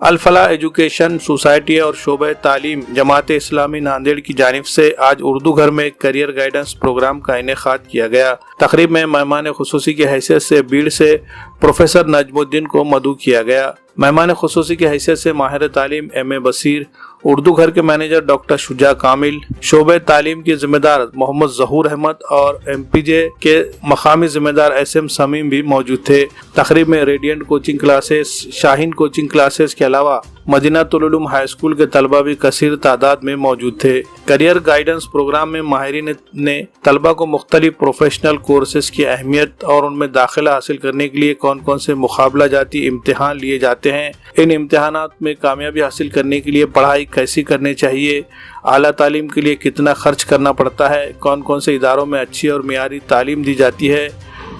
अल फलाह education society और शोबे तालीम जमात इस्लामी नांदेड़ की जानिब से आज उर्दू घर में करियर गाइडेंस प्रोग्राम का इनेकाद किया गया। तकरीब में मेहमान खुसूसी की हैसियत से बीड़ से प्रोफेसर नजमुद्दीन को मदऊ किया गया। मेहमान खुसूसी की हैसियत से माहिर तालीम M.A. बसीर, उर्दू घर के मैनेजर डॉक्टर शुजा कामिल, शोबे तालीम की जिम्मेदार मोहम्मद जहूर अहमद और MPJ के मकामी जिम्मेदार SM समीम भी मौजूद थे। तकरीब में radiant coaching classes, Shaheen coaching classes के अलावा मदीनातुल उलूम हाई स्कूल के तलबा भी कसीर तादाद में मौजूद थे। करियर गाइडेंस प्रोग्राम में माहिरीन ने तलबा को मुख्तलिफ प्रोफेशनल कोर्सेज की अहमियत और उनमें दाखिला हासिल करने के लिए कौन कौन से मुकाबला जाती इम्तिहान लिए जाते हैं, इन इम्तिहानात में कामयाबी हासिल करने के लिए पढ़ाई कैसी करनी चाहिए, आला तालीम के लिए कितना खर्च करना पड़ता है, कौन कौन से इदारों में अच्छी और मियारी तालीम दी जाती है,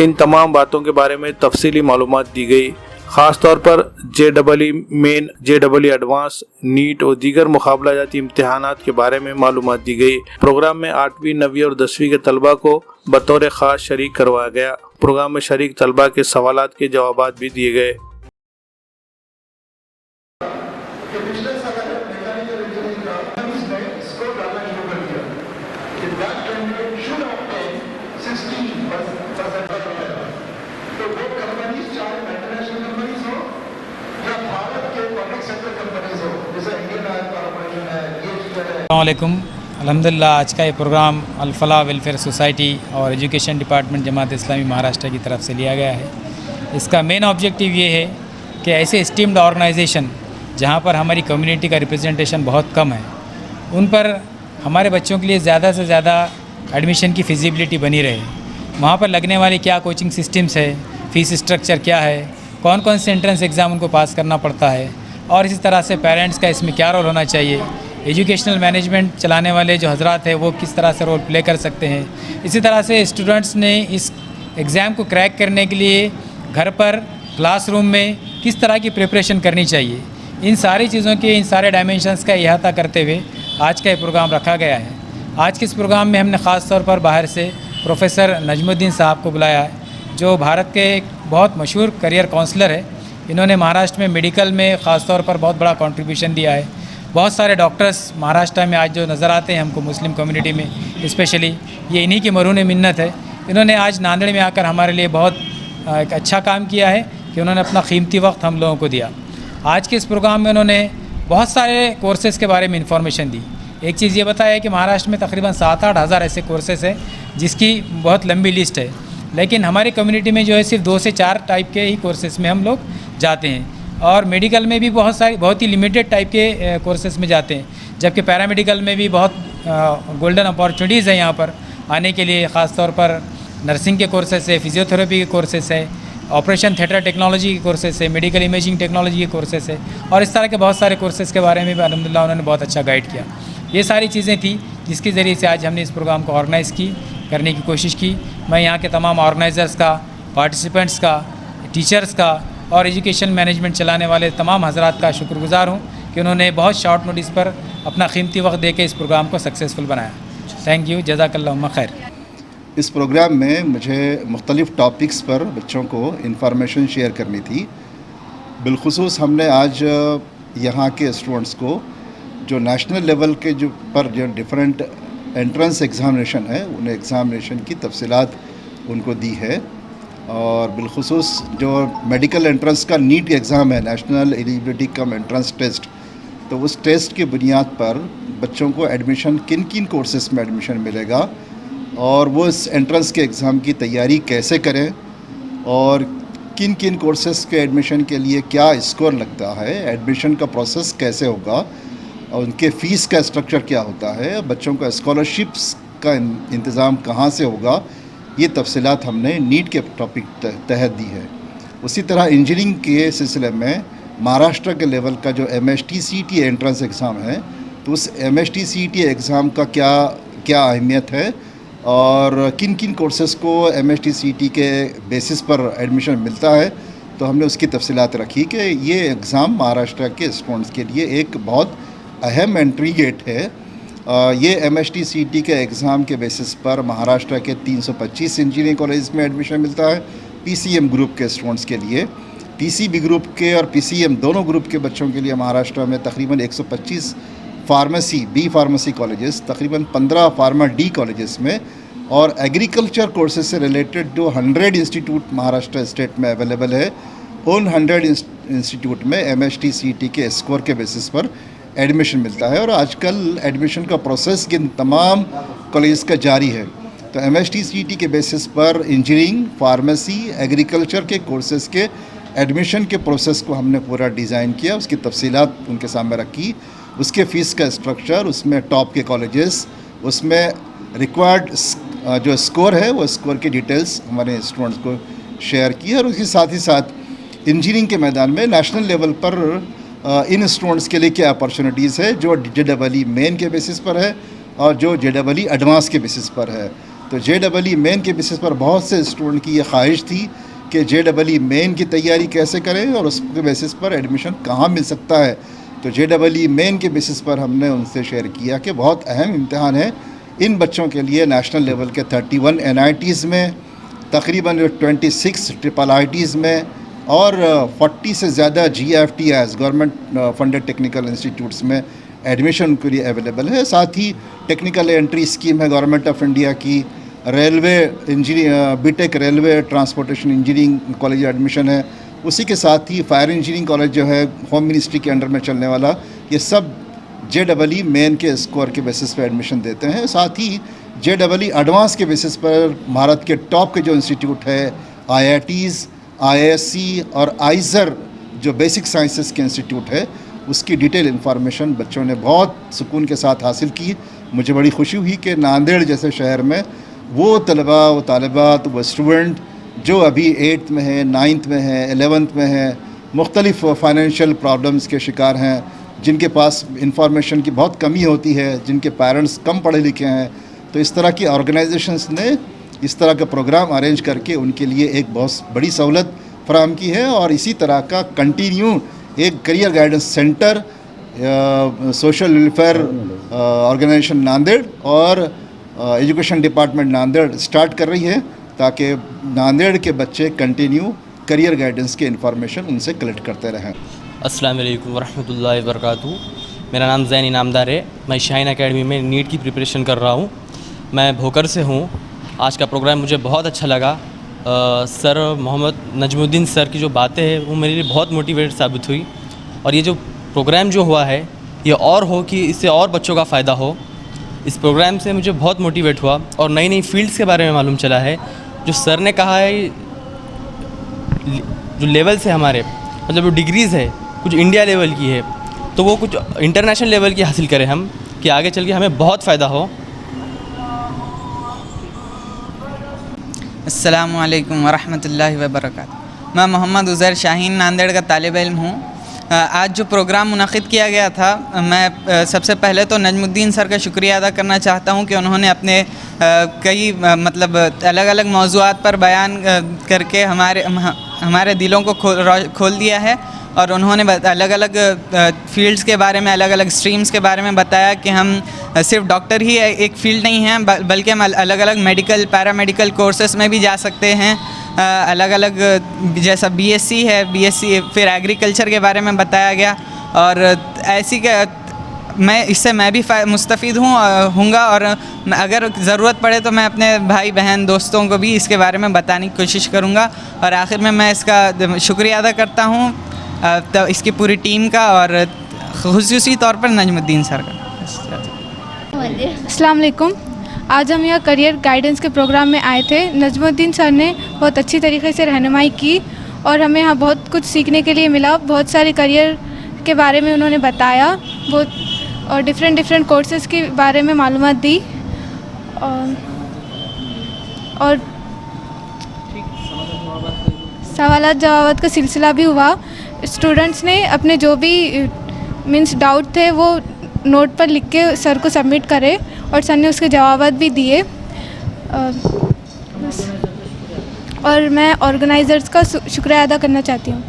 इन तमाम बातों के बारे में तफसीली मालूमात दी गई। ख़ास तौर पर JEE main, JEE advance, NEET और दीगर मुकाबला जाती इम्तिहानात के बारे में मालूमात दी गई। प्रोग्राम में 8वीं, 9वीं और 10वीं के तलबा को बतौर ख़ास शरीक करवाया गया। प्रोग्राम में शरीक तलबा के सवालात के जवाबात भी दिए गए। अस्सलामुअलैकुम। अल्हम्दुलिल्लाह आज का ये प्रोग्राम अल फलाह वेलफेयर सोसाइटी और एजुकेशन डिपार्टमेंट जमात इस्लामी महाराष्ट्र की तरफ से लिया गया है। इसका मेन ऑब्जेक्टिव ये है कि ऐसे स्टीम्ड ऑर्गेनाइजेशन जहाँ पर हमारी कम्युनिटी का रिप्रेजेंटेशन बहुत कम है, उन पर हमारे बच्चों के लिए ज़्यादा से ज़्यादा एडमिशन की फिजिबिलिटी बनी रहे। वहाँ पर लगने वाले क्या कोचिंग सिस्टम्स है, फ़ीस स्ट्रक्चर क्या है, कौन कौन से एंट्रेंस एग्ज़ाम उनको पास करना पड़ता है, और इसी तरह से पेरेंट्स का इसमें क्या रोल होना चाहिए, एजुकेशनल मैनेजमेंट चलाने वाले जो हजरात हैं वो किस तरह से रोल प्ले कर सकते हैं। इसी तरह से स्टूडेंट्स ने इस एग्ज़ाम को क्रैक करने के लिए घर पर, क्लासरूम में किस तरह की प्रिपरेशन करनी चाहिए, इन सारी चीज़ों के, इन सारे डायमेंशंस का अहाता करते हुए आज का ये प्रोग्राम रखा गया है। आज के इस प्रोग्राम में हमने ख़ास तौर पर बाहर से प्रोफेसर नजमुद्दीन साहब को बुलाया है, जो भारत के एक बहुत मशहूर करियर काउंसलर है। इन्होंने महाराष्ट्र में मेडिकल में ख़ास तौर पर बहुत बड़ा कंट्रीब्यूशन दिया है। बहुत सारे डॉक्टर्स महाराष्ट्र में आज जो नज़र आते हैं हमको मुस्लिम कम्युनिटी में स्पेशली, ये इन्हीं की मरून मिन्नत है। इन्होंने आज नांदेड़ में आकर हमारे लिए बहुत एक अच्छा काम किया है कि उन्होंने अपना कीमती वक्त हम लोगों को दिया। आज के इस प्रोग्राम में उन्होंने बहुत सारे कोर्सेज़ के बारे में इंफॉर्मेशन दी। एक चीज़ ये बताया कि महाराष्ट्र में तकरीबन 7-8 हज़ार ऐसे कोर्सेज़ हैं जिसकी बहुत लंबी लिस्ट है, लेकिन हमारी कम्युनिटी में जो है सिर्फ 2 से 4 टाइप के ही कोर्सेज़ में हम लोग जाते हैं, और मेडिकल में भी बहुत ही लिमिटेड टाइप के कोर्सेज़ में जाते हैं, जबकि पैरामेडिकल में भी बहुत गोल्डन अपॉर्चुनिटीज़ है यहाँ पर आने के लिए। ख़ास तौर पर नर्सिंग के कोर्सेज़ है, फिजियोथेरेपी के कोर्सेज़ है, ऑपरेशन थिएटर टेक्नोलॉजी के कोर्सेज़ है, मेडिकल इमेजिंग टेक्नोलॉजी के कोर्सेज़ है, और इस तरह के बहुत सारे कोर्सेज़ के बारे में भी अल्हम्दुलिल्लाह उन्होंने बहुत अच्छा गाइड किया। ये सारी चीज़ें थी जिसके ज़रिए से आज हमने इस प्रोग्राम को ऑर्गेनाइज़ करने की कोशिश की। मैं यहाँ के तमाम ऑर्गेनाइज़र्स का, पार्टिसिपेंट्स का, टीचर्स का और एजुकेशन मैनेजमेंट चलाने वाले तमाम हजरात का शुक्रगुज़ार हूँ कि उन्होंने बहुत शॉर्ट नोटिस पर अपना कीमती वक्त देकर इस प्रोग्राम को सक्सेसफुल बनाया। थैंक यू, जज़ाकल्लाहु खैर। इस प्रोग्राम में मुझे मुख्तलिफ़ टॉपिक्स पर बच्चों को इंफॉर्मेशन शेयर करनी थी। बिलखुसूस हमने आज यहाँ के स्टूडेंट्स को जो नेशनल लेवल के जो डिफरेंट एंट्रेंस एग्ज़ामिनेशन है, उन एग्ज़ामिनेशन की तफसीलात उनको दी है, और बिलखुसूस जो मेडिकल एंट्रेंस का नीट एग्ज़ाम है, national eligibility cum entrance test, तो उस टेस्ट की बुनियाद पर बच्चों को एडमिशन किन किन कोर्सेज़ में एडमिशन मिलेगा और वो इस एंट्रेंस के एग्ज़ाम की तैयारी कैसे करें, और किन किन कोर्सेज़ के एडमिशन के लिए क्या स्कोर लगता है, एडमिशन का प्रोसेस कैसे होगा, और उनके फ़ीस का स्ट्रक्चर क्या होता है, बच्चों का स्कॉलरशिप्स का इंतज़ाम कहाँ से होगा, ये तफसीलात हमने नीट के टॉपिक तहत दी है। उसी तरह इंजीनियरिंग के सिलसिले में महाराष्ट्र के लेवल का जो MST-CET एंट्रेंस एग्ज़ाम है, तो उस MST-CET एग्ज़ाम का क्या अहमियत है और किन किन कोर्सेज़ को MST-CET के बेसिस पर एडमिशन मिलता है, तो हमने उसकी तफसीलात रखी कि ये एग्ज़ाम महाराष्ट्र के स्टूडेंट्स के लिए एक बहुत अहम एंट्री गेट है। ये MST-CET के एग्ज़ाम के बेसिस पर महाराष्ट्र के 325 इंजीनियरिंग कॉलेज में एडमिशन मिलता है PCM ग्रुप के स्टूडेंट्स के लिए, पीसीबी ग्रुप के और पीसीएम दोनों ग्रुप के बच्चों के लिए महाराष्ट्र में तकरीबन 125 फार्मेसी बी फार्मेसी कॉलेजेस, तकरीबन 15 फार्मा डी कॉलेजेस में और एग्रीकल्चर कोर्सेज से रिलेटेड जो 100 इंस्टीट्यूट महाराष्ट्र स्टेट में अवेलेबल है, उन 100 इंस्टीट्यूट में MHT-CET के स्कोर के बेसिस पर एडमिशन मिलता है। और आजकल एडमिशन का प्रोसेस इन तमाम कॉलेज का जारी है। तो MHT-CET के बेसिस पर इंजीनियरिंग, फार्मेसी, एग्रीकल्चर के कोर्सेज़ के एडमिशन के प्रोसेस को हमने पूरा डिज़ाइन किया, उसकी तफसीलात उनके सामने रखी, उसके फ़ीस का स्ट्रक्चर, उसमें टॉप के कॉलेजेस, उसमें रिक्वायर्ड जो स्कोर है वो स्कोर की डिटेल्स हमारे स्टूडेंट्स को शेयर की। और उसके साथ ही साथ इंजीनियरिंग के मैदान में नेशनल लेवल पर इन स्टूडेंट्स के लिए क्या अपॉर्चुनिटीज़ है जो JEE मेन के बेसिस पर है और जो JEE एडवांस के बेसिस पर है। तो JEE मेन के बेसिस पर बहुत से स्टूडेंट की ये ख्वाहिश थी कि JEE मेन की तैयारी कैसे करें और उसके बेसिस पर एडमिशन कहाँ मिल सकता है। तो JEE मेन के बेसिस पर हमने उनसे शेयर किया कि बहुत अहम इम्तिहान है इन बच्चों के लिए। नेशनल लेवल के 31 NITs में, तकरीबन 26 IIITs में और 40 से ज़्यादा GFTs government funded technical institutes में एडमिशन के लिए अवेलेबल है। साथ ही टेक्निकल एंट्री स्कीम है गवर्नमेंट ऑफ इंडिया की, railway engineer BTech railway transportation engineering college admission है। उसी के साथ ही फायर इंजीनियरिंग कॉलेज जो है होम मिनिस्ट्री के अंडर में चलने वाला, ये सब JEE मेन के स्कोर के बेसिस पर एडमिशन देते हैं। साथ ही JEE एडवांस के बेसिस पर भारत के टॉप के जो इंस्टीट्यूट है IITs, IISc और IISER जो बेसिक साइंसेस के इंस्टीट्यूट है, उसकी डिटेल इन्फॉर्मेशन बच्चों ने बहुत सुकून के साथ हासिल की। मुझे बड़ी खुशी हुई कि नांदेड़ जैसे शहर में वो तलबा, वो तालिबात, वो स्टूडेंट जो अभी 8th में है, 9th में है, 11th में है, मुख्तलिफ़ फाइनेंशियल प्रॉब्लम्स के शिकार हैं, जिनके पास इंफॉर्मेशन की बहुत कमी होती है, जिनके पेरेंट्स कम पढ़े लिखे हैं, तो इस तरह की ऑर्गेनाइजेशंस ने इस तरह का प्रोग्राम अरेंज करके उनके लिए एक बहुत बड़ी सहूलत फराहम की है। और इसी तरह का कंटिन्यू एक career guidance centre social welfare organisation Nanded और एजुकेशन डिपार्टमेंट नांदेड़ स्टार्ट कर रही है, ताकि नांदेड़ के बच्चे कंटिन्यू करियर गाइडेंस के इंफॉर्मेशन उनसे कलेक्ट करते रहें। अस्सलाम वालेकुम वरहमतुल्लाहि वबरकातुहू। मेरा नाम ज़ैन इनामदार है। मैं शाहीन एकेडमी में नीट की प्रिपरेशन कर रहा हूँ। मैं भोकर से हूँ। आज का प्रोग्राम मुझे बहुत अच्छा लगा। सर मोहम्मद नजमुद्दीन सर की जो बातें हैं वो मेरे लिए बहुत मोटिवेट साबित हुई। और ये जो प्रोग्राम जो हुआ है ये और हो कि इससे और बच्चों का फ़ायदा हो। इस प्रोग्राम से मुझे बहुत मोटिवेट हुआ और नई नई फील्ड्स के बारे में मालूम चला है। जो सर ने कहा है जो लेवल से हमारे मतलब जो डिग्रीज़ है कुछ इंडिया लेवल की है, तो वो कुछ इंटरनेशनल लेवल की हासिल करें हम, कि आगे चल के हमें बहुत फ़ायदा हो। अस्सलामु अलैकुम वरहमतुल्लाहि वबरकातुहू। मैं मोहम्मद उज़ैर शाहीन नांदेड़ का तालिब इल्म हूँ। आज जो प्रोग्राम मुनक़िद किया गया था, मैं सबसे पहले तो नजमुद्दीन सर का शुक्रिया अदा करना चाहता हूँ कि उन्होंने अपने कई मतलब अलग अलग मौज़ूआत पर बयान करके हमारे दिलों को खोल दिया है। और उन्होंने अलग अलग फील्ड्स के बारे में, अलग अलग स्ट्रीम्स के बारे में बताया कि हम सिर्फ डॉक्टर ही एक फ़ील्ड नहीं हैं, बल्कि हम अलग अलग मेडिकल, पैरामेडिकल कोर्सेज़ में भी जा सकते हैं। अलग अलग जैसा BSc है, BSc फिर एग्रीकल्चर के बारे में बताया गया। और ऐसी मैं भी मुस्तफ़ीद हूँगा और अगर ज़रूरत पड़े तो मैं अपने भाई बहन दोस्तों को भी इसके बारे में बताने की कोशिश करूँगा। और आखिर में मैं इसका शुक्रिया अदा करता हूँ तो इसकी पूरी टीम का और ख़ुसूसी तौर पर नजमुद्दीन सर का। अस्सलाम वालेकुम। आज हम यहाँ करियर गाइडेंस के प्रोग्राम में आए थे। नजमुद्दीन सर ने बहुत अच्छी तरीके से रहनुमाई की और हमें यहाँ बहुत कुछ सीखने के लिए मिला। बहुत सारे करियर के बारे में उन्होंने बताया, और डिफरेंट कोर्सेज़ के बारे में मालूमात दी। और सवालात जवाबात का सिलसिला भी हुआ। स्टूडेंट्स ने अपने जो भी मीन्स डाउट थे वो नोट पर लिख के सर को सबमिट करे और सर ने उसके जवाबात भी दिए। और मैं ऑर्गेनाइज़र्स का शुक्रिया अदा करना चाहती हूँ।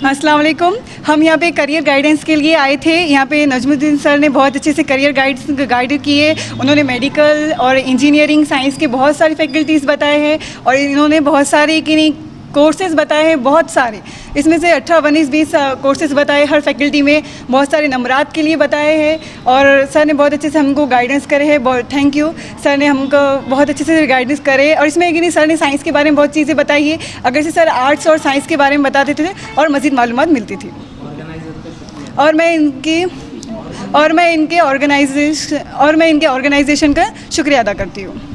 अस्सलाम वालेकुम। हम यहाँ पे करियर गाइडेंस के लिए आए थे। यहाँ पे नजमुद्दीन सर ने बहुत अच्छे से करियर गाइड किए। उन्होंने मेडिकल और इंजीनियरिंग साइंस के बहुत सारी फैकल्टीज़ बताए हैं और इन्होंने बहुत सारे कि नहीं कोर्सेज़ बताए हैं बहुत सारे, इसमें से 18 19 20 कोर्सेज़ बताए, हर फैकल्टी में बहुत सारे नंबरात के लिए बताए हैं और सर ने बहुत अच्छे से हमको गाइडेंस करे हैं। बहुत थैंक यू, सर ने हमको बहुत अच्छे से गाइडेंस करे। और इसमें कि नहीं, सर ने साइंस के बारे में बहुत चीज़ें बताई है, अगर से सर आर्ट्स और साइंस के बारे में बता देते थे और मज़ीद मालूमात मिलती थी। और मैं इनके ऑर्गेनाइजेशन का शुक्रिया अदा करती हूँ।